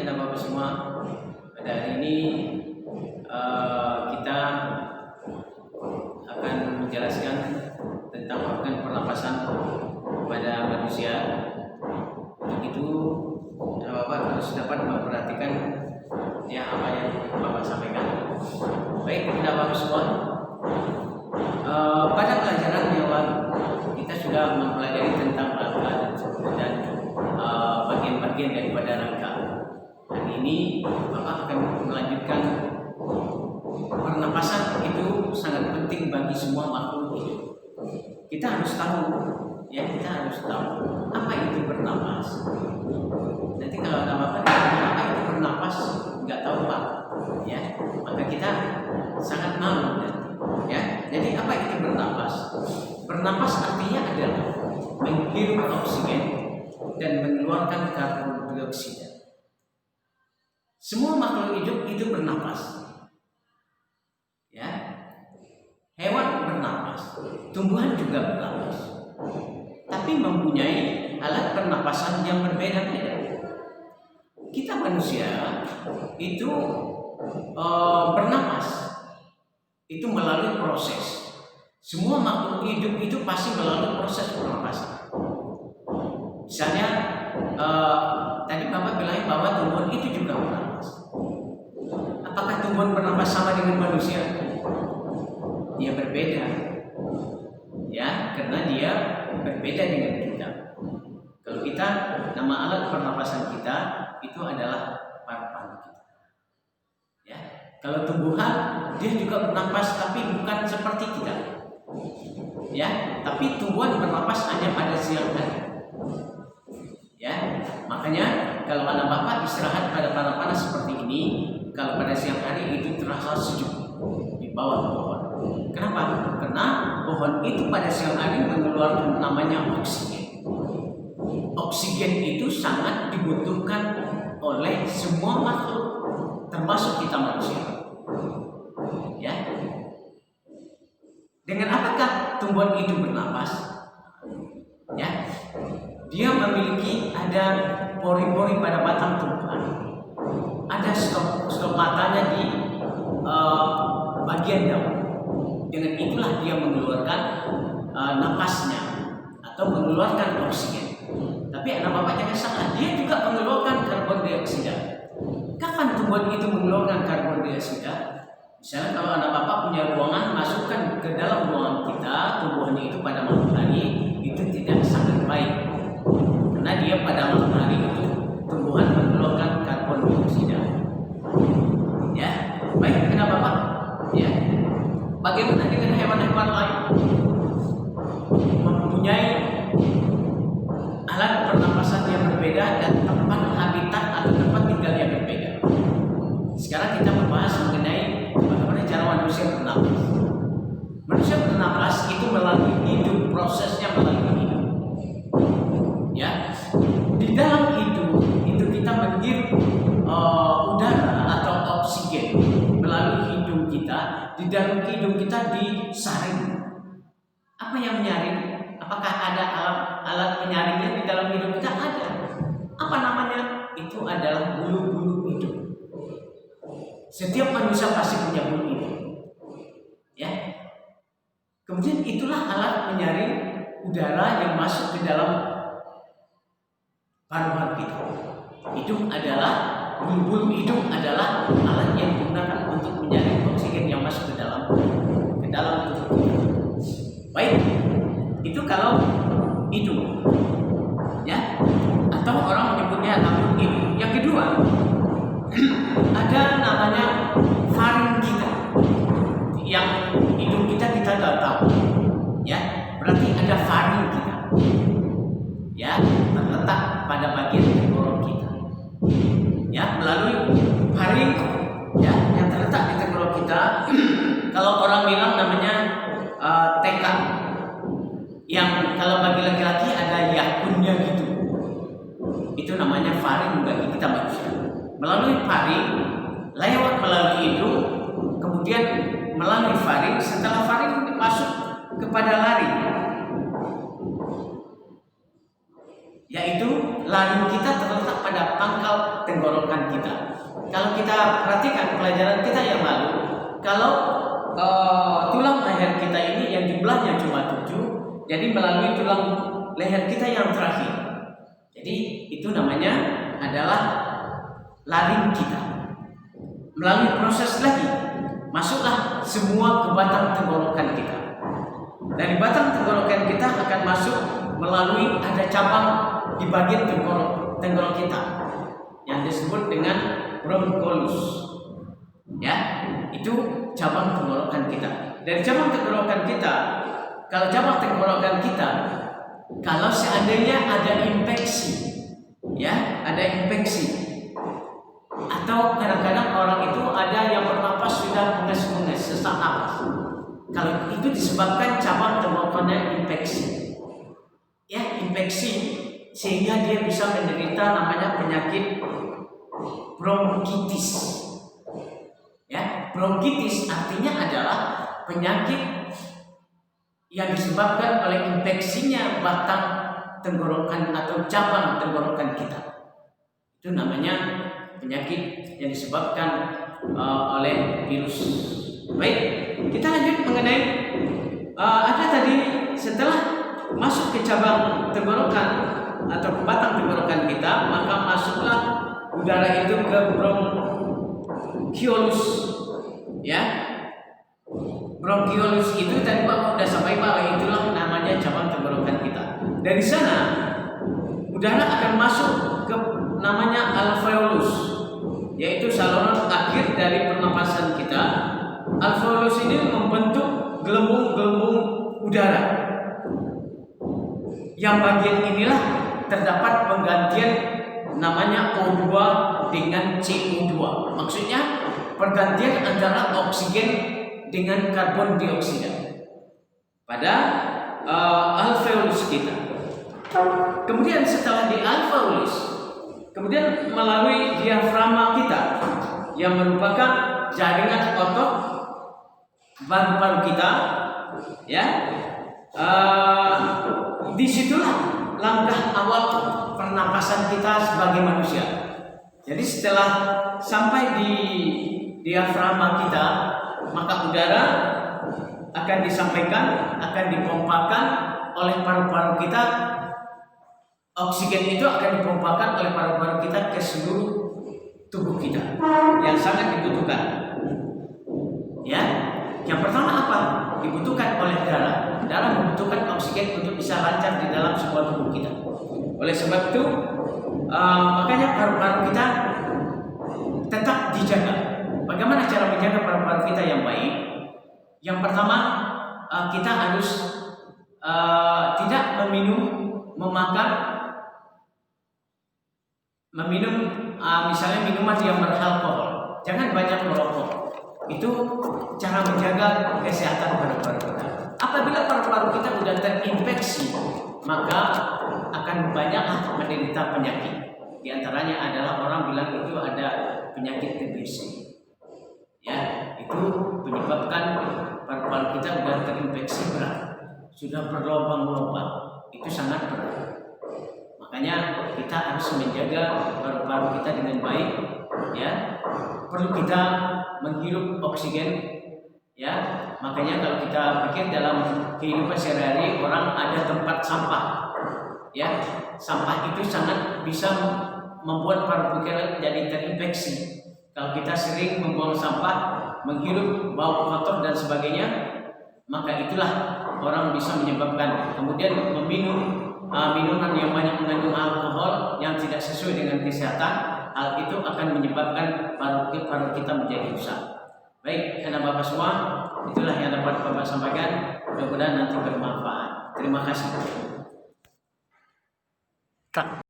kita Bapak semua, pada hari ini kita akan menjelaskan tentang organ pernapasan pada manusia. Untuk itu Bapak harus dapat memperhatikan apa yang Bapak sampaikan. Baik, kita Bapak semua, pada pelajaran yang lalu kita sudah mempelajari tentang rangka dan bagian-bagian daripada rangka. Hari ini Bapak akan melanjutkan pernapasan. Itu sangat penting bagi semua makhluk hidup. Kita harus tahu, kita harus tahu apa itu bernapas. Nanti kalau ada Bapak apa itu bernapas nggak tahu Pak, maka kita sangat malu nanti. Jadi apa itu bernapas? Bernapas artinya adalah menghirup oksigen dan mengeluarkan karbon dioksida. Semua makhluk hidup itu bernapas. Hewan bernapas, tumbuhan juga bernapas, tapi mempunyai alat pernapasan yang berbeda-beda. Kita manusia itu bernapas, itu melalui proses. Semua makhluk hidup itu pasti melalui proses pernapasan. Misalnya tadi Bapak bilang bahwa tumbuhan itu juga bernapas. Apakah tumbuhan bernapas sama dengan manusia? Dia berbeda, karena dia berbeda dengan kita. Kalau kita, nama alat pernapasan kita itu adalah paru-paru kita. Kalau tumbuhan dia juga bernapas, tapi bukan seperti kita. Tapi tumbuhan bernapas hanya pada siang hari. Makanya kalau anak Bapak istirahat pada panas-panas seperti ini, kalau pada siang hari itu terasa sejuk di bawah pohon. Kenapa? Karena pohon itu pada siang hari mengeluarkan namanya oksigen. Oksigen itu sangat dibutuhkan oleh semua makhluk, termasuk kita manusia. Dengan apakah tumbuhan itu bernapas? Dia memiliki ada pori-pori pada batang tumbuhan. Ada stomatanya di bagian daun. Dengan itulah dia mengeluarkan napasnya atau mengeluarkan oksigen. Tapi anak Bapak jangan salah, dia juga mengeluarkan karbon dioksida. Kapan tumbuhan itu mengeluarkan karbon dioksida? Misalnya kalau anak Bapak punya ruangan, masukkan ke dalam ruangan kita tumbuhan itu pada malam hari, itu tidak sangat baik. Karena dia pada malam hari itu tumbuhan mengeluarkan karbon dioksida. Baik, kenapa Pak? Bagaimana dengan hewan-hewan lain? Mempunyai alat pernapasan yang berbeda dan tempat habitat atau tempat tinggal yang berbeda. Sekarang kita membahas mengenai bagaimana cara manusia bernapas. Manusia bernapas itu melalui hidup, prosesnya melalui hidup. Di dalam hidup itu kita menghirup udara atau oksigen melalui hidung kita. Di dalam hidung kita disaring. Apa yang menyaring? Apakah ada alat penyaringnya di dalam hidung kita? Ada. Apa namanya? Itu adalah bulu-bulu hidung. Setiap manusia pasti punya bulu hidung. Kemudian itulah alat menyaring udara yang masuk ke dalam paru-paru kita. Hidung adalah bulu-bulu hidung adalah alat yang digunakan untuk menyaring oksigen yang masuk ke dalam tubuh kita. Baik, itu kalau hidung, atau orang menyebutnya lambung hidung. Yang kedua, ada namanya faring kita. Yang hidung kita nggak tahu, berarti ada faring kita, terletak pada bagian tenggorok kita. Melalui faring yang terletak di tenggorok kita. Kalau orang bilang namanya tekad, yang kalau bagi laki-laki ada yakunnya gitu, itu namanya faring bagi kita manusia. Melalui faring, lewat melalui hidung, kemudian melalui faring, setelah faring masuk kepada laring, yaitu laring kita terletak pada pangkal tenggorokan kita. Kalau kita perhatikan pelajaran kita yang lalu, kalau tulang leher kita ini yang jumlahnya cuma 7, jadi melalui tulang leher kita yang terakhir. Jadi itu namanya adalah laring kita. Melalui proses lagi, masuklah semua ke batang tenggorokan kita. Dari batang tenggorokan kita akan masuk melalui ada cabang di bagian tenggorok kita yang disebut dengan bronchus. Ya, itu cabang tenggorokan kita. Dari cabang tenggorokan kita, kalau seandainya ada infeksi, ya, ada infeksi, atau kadang-kadang orang itu ada yang bernapas sudah menges-menges, sesak napas. Kalau itu disebabkan cabang tenggorokannya infeksi, ya, infeksi sehingga dia bisa menderita namanya penyakit bronkitis. Ya, bronkitis artinya adalah penyakit yang disebabkan oleh infeksinya batang tenggorokan atau cabang tenggorokan kita. Itu namanya penyakit yang disebabkan oleh virus. Baik, kita lanjut mengenai ada tadi setelah masuk ke cabang tenggorokan atau ke batang tenggorokan kita, maka masuklah udara itu ke bronchiolus. Ya, bronchiolus itu tadi Bapak sudah sampai bahwa itulah namanya cabang tenggorokan kita. Dari sana udara akan masuk ke namanya alveolus, yaitu saluran akhir dari pernapasan kita. Alveolus ini membentuk gelembung-gelembung udara. Yang bagian inilah terdapat penggantian namanya O2 dengan CO2. Maksudnya pergantian antara oksigen dengan karbon dioksida pada alveolus kita. Kemudian setelah di alveolus, kemudian melalui diafragma kita yang merupakan jaringan otot paru-paru kita, ya, disitulah langkah awal pernapasan kita sebagai manusia. Jadi setelah sampai di diafragma kita, maka udara akan disampaikan, akan dipompakan oleh paru-paru kita. Oksigen itu akan dipompakan oleh paru-paru kita ke seluruh tubuh kita yang sangat dibutuhkan. Ya, yang pertama apa? Dibutuhkan oleh darah. Darah membutuhkan oksigen untuk bisa lancar di dalam sebuah tubuh kita. Oleh sebab itu, makanya paru-paru kita tetap dijaga. Bagaimana cara menjaga paru-paru kita yang baik? Yang pertama, kita harus tidak meminum misalnya minuman yang beralkohol. Jangan banyak merokok. Itu cara menjaga kesehatan paru-paru kita. Apabila paru-paru kita sudah terinfeksi, maka akan banyak menderita penyakit. Di antaranya adalah orang bilang itu ada penyakit TBC. Ya, itu menyebabkan paru-paru kita sudah terinfeksi berat, sudah berlubang-lubang. Itu sangat berat. Makanya kita harus menjaga paru-paru kita dengan baik. Ya, perlu kita menghirup oksigen. Ya, makanya kalau kita pikir dalam kehidupan sehari-hari orang ada tempat sampah. Ya, sampah itu sangat bisa membuat paru-paru kita jadi terinfeksi. Kalau kita sering membuang sampah, menghirup bau kotor dan sebagainya, maka itulah orang bisa menyebabkan. Kemudian meminum minuman yang banyak mengandung alkohol yang tidak sesuai dengan kesehatan, hal itu akan menyebabkan paru kita menjadi rusak. Baik, anak Bapak semua, itulah yang dapat Bapak sampaikan. Mudah-mudahan nanti bermanfaat. Terima kasih.